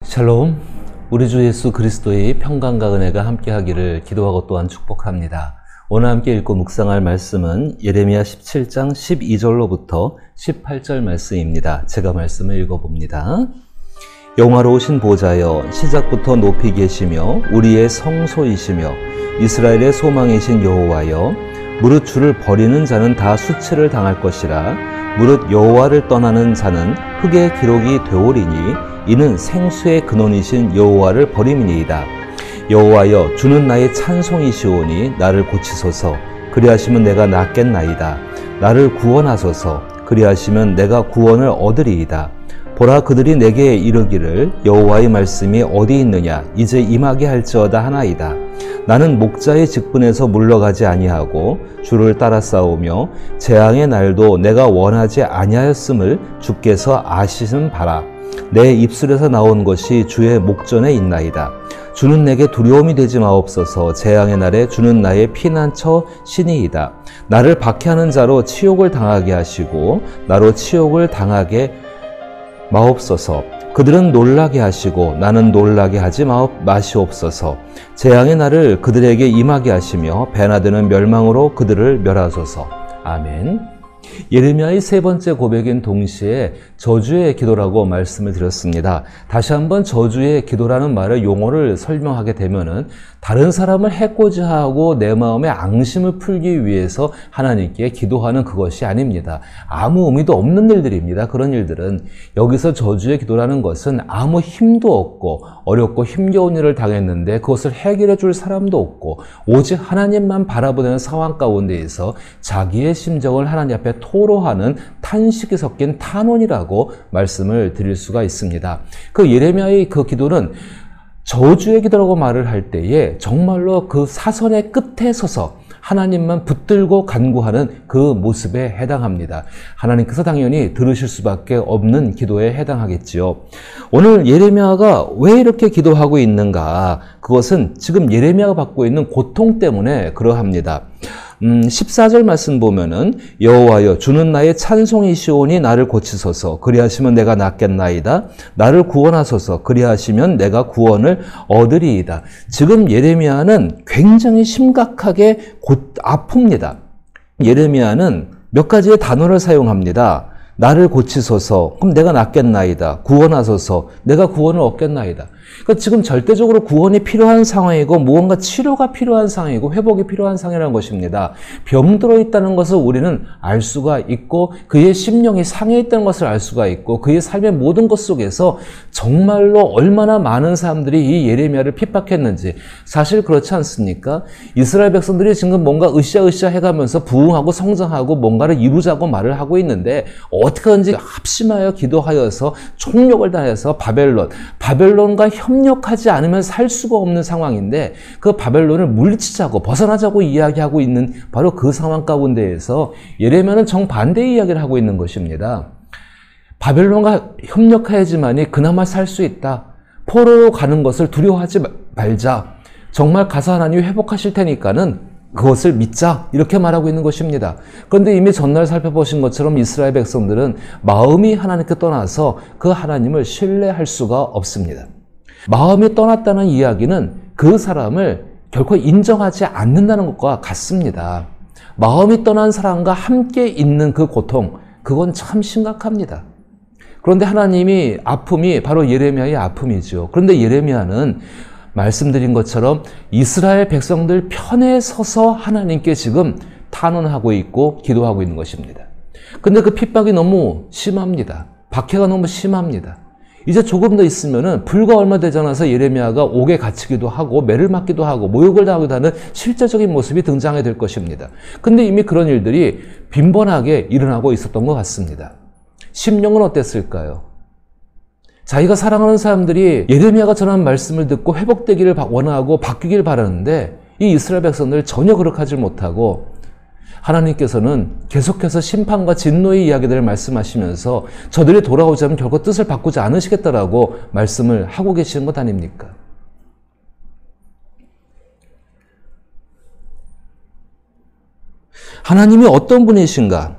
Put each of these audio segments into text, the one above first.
샬롬, 우리 주 예수 그리스도의 평강과 은혜가 함께하기를 기도하고 또한 축복합니다. 오늘 함께 읽고 묵상할 말씀은 예레미야 17장 12절로부터 18절 말씀입니다. 제가 말씀을 읽어봅니다. 영화로우신 보좌여, 시작부터 높이 계시며 우리의 성소이시며 이스라엘의 소망이신 여호와여, 무릇 주를 버리는 자는 다 수치를 당할 것이라. 무릇 여호와를 떠나는 자는 흙의 기록이 되오리니 이는 생수의 근원이신 여호와를 버림이니이다. 여호와여, 주는 나의 찬송이시오니 나를 고치소서. 그리하시면 내가 낫겠나이다. 나를 구원하소서. 그리하시면 내가 구원을 얻으리이다. 보라, 그들이 내게 이르기를 여호와의 말씀이 어디 있느냐, 이제 임하게 할지어다 하나이다. 나는 목자의 직분에서 물러가지 아니하고 주를 따라 싸우며 재앙의 날도 내가 원하지 아니하였음을 주께서 아시는 바라. 내 입술에서 나온 것이 주의 목전에 있나이다. 주는 내게 두려움이 되지 마옵소서. 재앙의 날에 주는 나의 피난처 신이이다. 나를 박해하는 자로 치욕을 당하게 하시고 나로 치욕을 당하게 마옵소서. 그들은 놀라게 하시고 나는 놀라게 하지 마시옵소서. 재앙의 날을 그들에게 임하게 하시며 배나 드는 멸망으로 그들을 멸하소서. 아멘. 예레미야의 세 번째 고백인 동시에 저주의 기도라고 말씀을 드렸습니다. 다시 한번 저주의 기도라는 말의 용어를 설명하게 되면은 다른 사람을 해코지 하고 내 마음의 앙심을 풀기 위해서 하나님께 기도하는 그것이 아닙니다. 아무 의미도 없는 일들입니다. 그런 일들은. 여기서 저주의 기도라는 것은 아무 힘도 없고 어렵고 힘겨운 일을 당했는데 그것을 해결해 줄 사람도 없고 오직 하나님만 바라보는 상황 가운데에서 자기의 심정을 하나님 앞에 토로하는 탄식이 섞인 탄원이라고 말씀을 드릴 수가 있습니다. 그 예레미야의 그 기도는 저주의 기도라고 말을 할 때에 정말로 그 사선의 끝에 서서 하나님만 붙들고 간구하는 그 모습에 해당합니다. 하나님께서 당연히 들으실 수밖에 없는 기도에 해당하겠지요. 오늘 예레미야가 왜 이렇게 기도하고 있는가? 그것은 지금 예레미야가 받고 있는 고통 때문에 그러합니다. 14절 말씀 보면은 여호와여, 주는 나의 찬송이시오니 나를 고치소서. 그리하시면 내가 낫겠나이다. 나를 구원하소서. 그리하시면 내가 구원을 얻으리이다. 지금 예레미야는 굉장히 심각하게 아픕니다. 예레미야는 몇 가지의 단어를 사용합니다. 나를 고치소서. 그럼 내가 낫겠나이다. 구원하소서. 내가 구원을 얻겠나이다. 그러니까 지금 절대적으로 구원이 필요한 상황이고 무언가 치료가 필요한 상황이고 회복이 필요한 상황이라는 것입니다. 병들어 있다는 것을 우리는 알 수가 있고 그의 심령이 상해 있다는 것을 알 수가 있고 그의 삶의 모든 것 속에서 정말로 얼마나 많은 사람들이 이 예레미야를 핍박했는지 사실 그렇지 않습니까? 이스라엘 백성들이 지금 뭔가 으쌰으쌰 해가면서 부흥하고 성장하고 뭔가를 이루자고 말을 하고 있는데 어떻게든지 합심하여 기도하여서 총력을 다해서 바벨론과 협력하지 않으면 살 수가 없는 상황인데 그 바벨론을 물리치자고 벗어나자고 이야기하고 있는 바로 그 상황 가운데에서 예레미야는 정반대의 이야기를 하고 있는 것입니다. 바벨론과 협력해야지만이 그나마 살 수 있다. 포로로 가는 것을 두려워하지 말자. 정말 가서 하나님이 회복하실 테니까는 그것을 믿자. 이렇게 말하고 있는 것입니다. 그런데 이미 전날 살펴보신 것처럼 이스라엘 백성들은 마음이 하나님께 떠나서 그 하나님을 신뢰할 수가 없습니다. 마음이 떠났다는 이야기는 그 사람을 결코 인정하지 않는다는 것과 같습니다. 마음이 떠난 사람과 함께 있는 그 고통, 그건 참 심각합니다. 그런데 하나님이 아픔이 바로 예레미야의 아픔이죠. 그런데 예레미야는 말씀드린 것처럼 이스라엘 백성들 편에 서서 하나님께 지금 탄원하고 있고 기도하고 있는 것입니다. 근데 그 핍박이 너무 심합니다. 박해가 너무 심합니다. 이제 조금 더 있으면은 불과 얼마 되지 않아서 예레미야가 옥에 갇히기도 하고 매를 맞기도 하고 모욕을 당하기도 하는 실제적인 모습이 등장하게 될 것입니다. 근데 이미 그런 일들이 빈번하게 일어나고 있었던 것 같습니다. 심령은 어땠을까요? 자기가 사랑하는 사람들이 예레미야가 전한 말씀을 듣고 회복되기를 원하고 바뀌기를 바라는데 이 이스라엘 백성들 전혀 그렇게 하지 못하고 하나님께서는 계속해서 심판과 진노의 이야기들을 말씀하시면서 저들이 돌아오자면 결코 뜻을 바꾸지 않으시겠다라고 말씀을 하고 계시는 것 아닙니까? 하나님이 어떤 분이신가?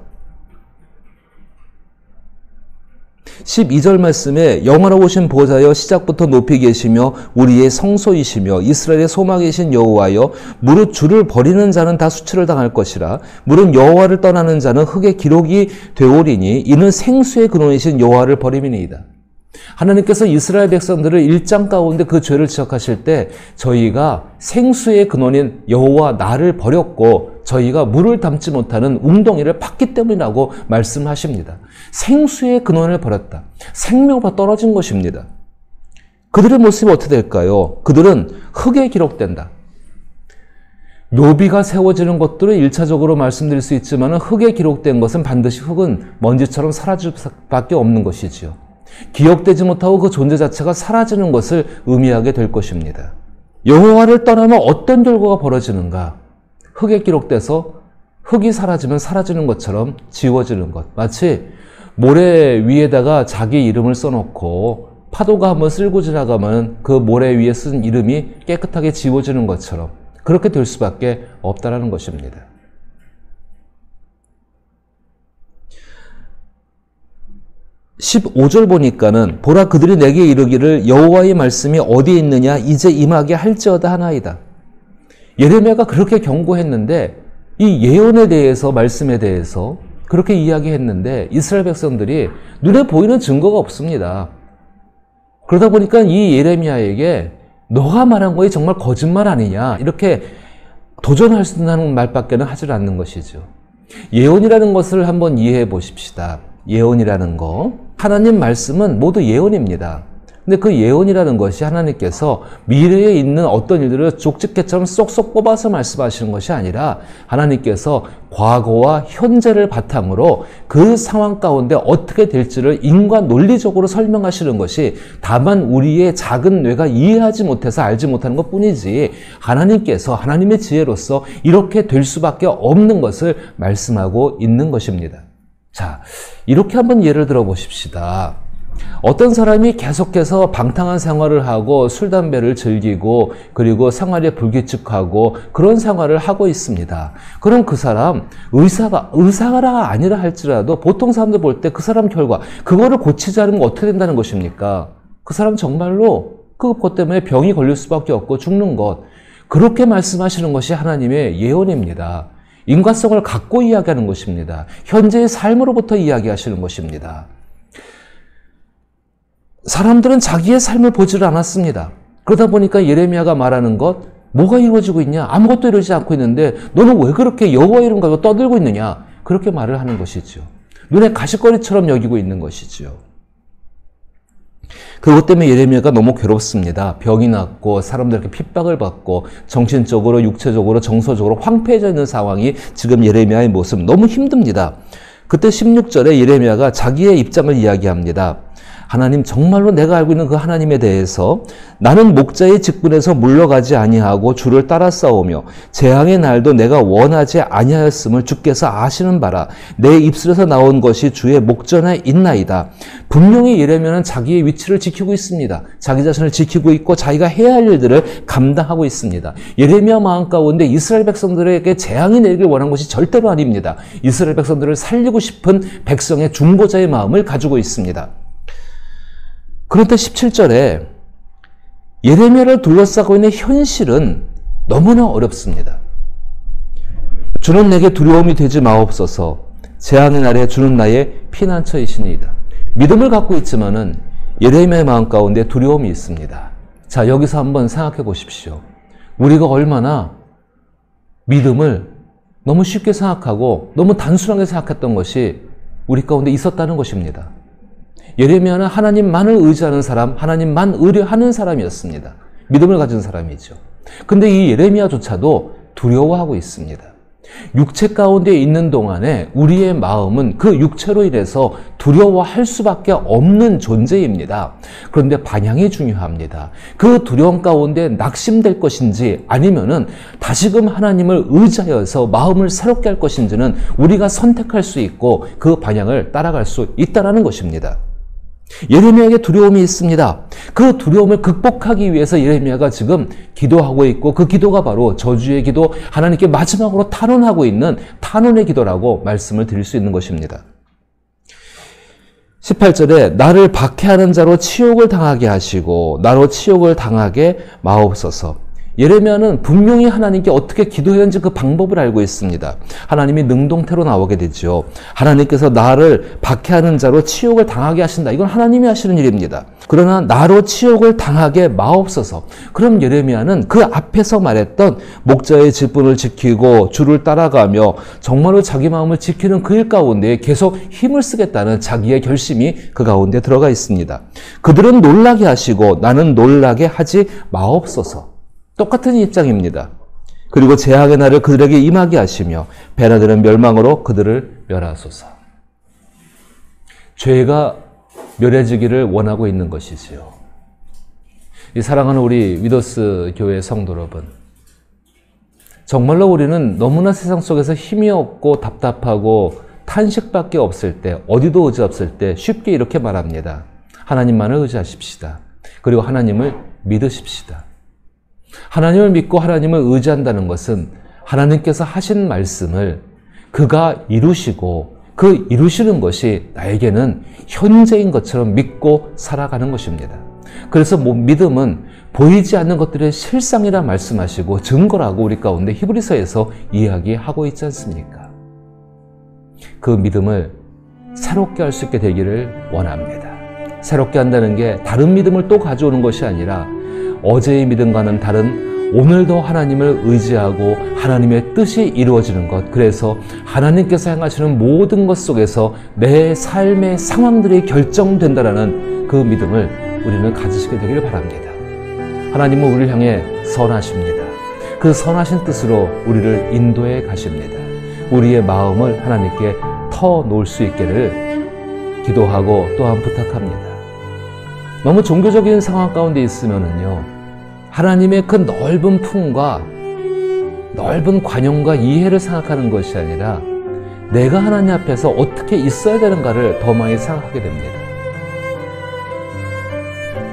12절 말씀에 영화로우신 보좌여 시작부터 높이 계시며 우리의 성소이시며 이스라엘의 소망이신 여호와여 무릇 주를 버리는 자는 다 수치를 당할 것이라 무릇 여호와를 떠나는 자는 흙의 기록이 되오리니 이는 생수의 근원이신 여호와를 버림이니이다. 하나님께서 이스라엘 백성들을 1장 가운데 그 죄를 지적하실 때 저희가 생수의 근원인 여호와 나를 버렸고 저희가 물을 담지 못하는 웅덩이를 팠기 때문이라고 말씀하십니다. 생수의 근원을 버렸다. 생명과 떨어진 것입니다. 그들의 모습이 어떻게 될까요? 그들은 흙에 기록된다. 묘비가 세워지는 것들은 1차적으로 말씀드릴 수 있지만 흙에 기록된 것은 반드시 흙은 먼지처럼 사라질 수밖에 없는 것이지요. 기억되지 못하고 그 존재 자체가 사라지는 것을 의미하게 될 것입니다. 여호와를 떠나면 어떤 결과가 벌어지는가? 흙에 기록돼서 흙이 사라지면 사라지는 것처럼 지워지는 것. 마치 모래 위에다가 자기 이름을 써놓고 파도가 한번 쓸고 지나가면 그 모래 위에 쓴 이름이 깨끗하게 지워지는 것처럼 그렇게 될 수밖에 없다는 것입니다. 15절 보니까는 보라 그들이 내게 이르기를 여호와의 말씀이 어디에 있느냐 이제 임하게 할지어다 하나이다. 예레미야가 그렇게 경고했는데 이 예언에 대해서 말씀에 대해서 그렇게 이야기했는데 이스라엘 백성들이 눈에 보이는 증거가 없습니다. 그러다 보니까 이 예레미야에게 너가 말한 거에 정말 거짓말 아니냐 이렇게 도전할 수 있는 말밖에는 하질 않는 것이죠. 예언이라는 것을 한번 이해해 보십시다. 예언이라는 거 하나님 말씀은 모두 예언입니다. 근데 그 예언이라는 것이 하나님께서 미래에 있는 어떤 일들을 족집게처럼 쏙쏙 뽑아서 말씀하시는 것이 아니라 하나님께서 과거와 현재를 바탕으로 그 상황 가운데 어떻게 될지를 인과 논리적으로 설명하시는 것이 다만 우리의 작은 뇌가 이해하지 못해서 알지 못하는 것뿐이지 하나님께서 하나님의 지혜로서 이렇게 될 수밖에 없는 것을 말씀하고 있는 것입니다. 자, 이렇게 한번 예를 들어 보십시다. 어떤 사람이 계속해서 방탕한 생활을 하고 술, 담배를 즐기고 그리고 생활에 불규칙하고 그런 생활을 하고 있습니다. 그럼 그 사람 의사가 아니라 할지라도 보통 사람들 볼 때 그 사람 결과 그거를 고치지 않으면 어떻게 된다는 것입니까? 그 사람 정말로 그것 때문에 병이 걸릴 수밖에 없고 죽는 것. 그렇게 말씀하시는 것이 하나님의 예언입니다. 인과성을 갖고 이야기하는 것입니다. 현재의 삶으로부터 이야기하시는 것입니다. 사람들은 자기의 삶을 보지를 않았습니다. 그러다 보니까 예레미야가 말하는 것, 뭐가 이루어지고 있냐? 아무것도 이루어지지 않고 있는데 너는 왜 그렇게 여호와 이름 가지고 떠들고 있느냐? 그렇게 말을 하는 것이죠. 눈에 가시거리처럼 여기고 있는 것이죠. 그것 때문에 예레미야가 너무 괴롭습니다. 병이 났고 사람들에게 핍박을 받고 정신적으로 육체적으로 정서적으로 황폐해져 있는 상황이 지금 예레미야의 모습 너무 힘듭니다. 그때 16절에 예레미야가 자기의 입장을 이야기합니다. 하나님 정말로 내가 알고 있는 그 하나님에 대해서 나는 목자의 직분에서 물러가지 아니하고 주를 따라 싸우며 재앙의 날도 내가 원하지 아니하였음을 주께서 아시는 바라. 내 입술에서 나온 것이 주의 목전에 있나이다. 분명히 예레미야는 자기의 위치를 지키고 있습니다. 자기 자신을 지키고 있고 자기가 해야 할 일들을 감당하고 있습니다. 예레미야 마음 가운데 이스라엘 백성들에게 재앙이 내리길 원한 것이 절대로 아닙니다. 이스라엘 백성들을 살리고 싶은 백성의 중보자의 마음을 가지고 있습니다. 그런데 17절에 예레미야를 둘러싸고 있는 현실은 너무나 어렵습니다. 주는 내게 두려움이 되지 마옵소서. 재앙의 날에 주는 나의 피난처이시니이다. 믿음을 갖고 있지만은 예레미야의 마음 가운데 두려움이 있습니다. 자, 여기서 한번 생각해 보십시오. 우리가 얼마나 믿음을 너무 쉽게 생각하고 너무 단순하게 생각했던 것이 우리 가운데 있었다는 것입니다. 예레미야는 하나님만을 의지하는 사람, 하나님만 의뢰하는 사람이었습니다. 믿음을 가진 사람이죠. 근데 이 예레미야조차도 두려워하고 있습니다. 육체 가운데 있는 동안에 우리의 마음은 그 육체로 인해서 두려워할 수밖에 없는 존재입니다. 그런데 방향이 중요합니다. 그 두려움 가운데 낙심될 것인지 아니면은 다시금 하나님을 의지하여서 마음을 새롭게 할 것인지는 우리가 선택할 수 있고 그 방향을 따라갈 수 있다는 것입니다. 예레미야에게 두려움이 있습니다. 그 두려움을 극복하기 위해서 예레미야가 지금 기도하고 있고 그 기도가 바로 저주의 기도, 하나님께 마지막으로 탄원하고 있는 탄원의 기도라고 말씀을 드릴 수 있는 것입니다. 18절에 나를 박해하는 자로 치욕을 당하게 하시고 나로 치욕을 당하게 마옵소서. 예레미야는 분명히 하나님께 어떻게 기도해야 하는지 그 방법을 알고 있습니다. 하나님이 능동태로 나오게 되죠. 하나님께서 나를 박해하는 자로 치욕을 당하게 하신다. 이건 하나님이 하시는 일입니다. 그러나 나로 치욕을 당하게 마옵소서. 그럼 예레미야는 그 앞에서 말했던 목자의 직분을 지키고 주를 따라가며 정말로 자기 마음을 지키는 그 일 가운데 계속 힘을 쓰겠다는 자기의 결심이 그 가운데 들어가 있습니다. 그들은 놀라게 하시고 나는 놀라게 하지 마옵소서. 똑같은 입장입니다. 그리고 재앙의 날을 그들에게 임하게 하시며 배나드는 멸망으로 그들을 멸하소서. 죄가 멸해지기를 원하고 있는 것이지요. 이 사랑하는 우리 위더스 교회 성도 여러분, 정말로 우리는 너무나 세상 속에서 힘이 없고 답답하고 탄식밖에 없을 때, 어디도 의지 없을 때 쉽게 이렇게 말합니다. 하나님만을 의지하십시다. 그리고 하나님을 믿으십시다. 하나님을 믿고 하나님을 의지한다는 것은 하나님께서 하신 말씀을 그가 이루시고 그 이루시는 것이 나에게는 현재인 것처럼 믿고 살아가는 것입니다. 그래서 믿음은 보이지 않는 것들의 실상이라 말씀하시고 증거라고 우리 가운데 히브리서에서 이야기하고 있지 않습니까? 그 믿음을 새롭게 할 수 있게 되기를 원합니다. 새롭게 한다는 게 다른 믿음을 또 가져오는 것이 아니라 어제의 믿음과는 다른 오늘도 하나님을 의지하고 하나님의 뜻이 이루어지는 것, 그래서 하나님께서 행하시는 모든 것 속에서 내 삶의 상황들이 결정된다라는 그 믿음을 우리는 가지시게 되기를 바랍니다. 하나님은 우리를 향해 선하십니다. 그 선하신 뜻으로 우리를 인도해 가십니다. 우리의 마음을 하나님께 터놓을 수 있기를 기도하고 또한 부탁합니다. 너무 종교적인 상황 가운데 있으면은요, 하나님의 그 넓은 품과 넓은 관용과 이해를 생각하는 것이 아니라 내가 하나님 앞에서 어떻게 있어야 되는가를 더 많이 생각하게 됩니다.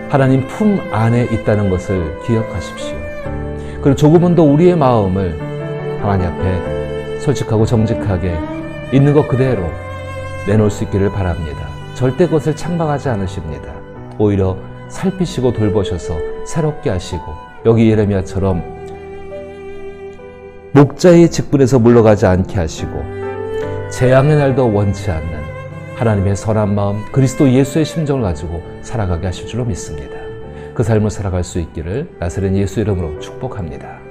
하나님 품 안에 있다는 것을 기억하십시오. 그리고 조금은 더 우리의 마음을 하나님 앞에 솔직하고 정직하게 있는 것 그대로 내놓을 수 있기를 바랍니다. 절대 그것을 창망하지 않으십니다. 오히려 살피시고 돌보셔서 새롭게 하시고, 여기 예레미야처럼 목자의 직분에서 물러가지 않게 하시고 재앙의 날도 원치 않는 하나님의 선한 마음, 그리스도 예수의 심정을 가지고 살아가게 하실 줄로 믿습니다. 그 삶을 살아갈 수 있기를 나사렛 예수 이름으로 축복합니다.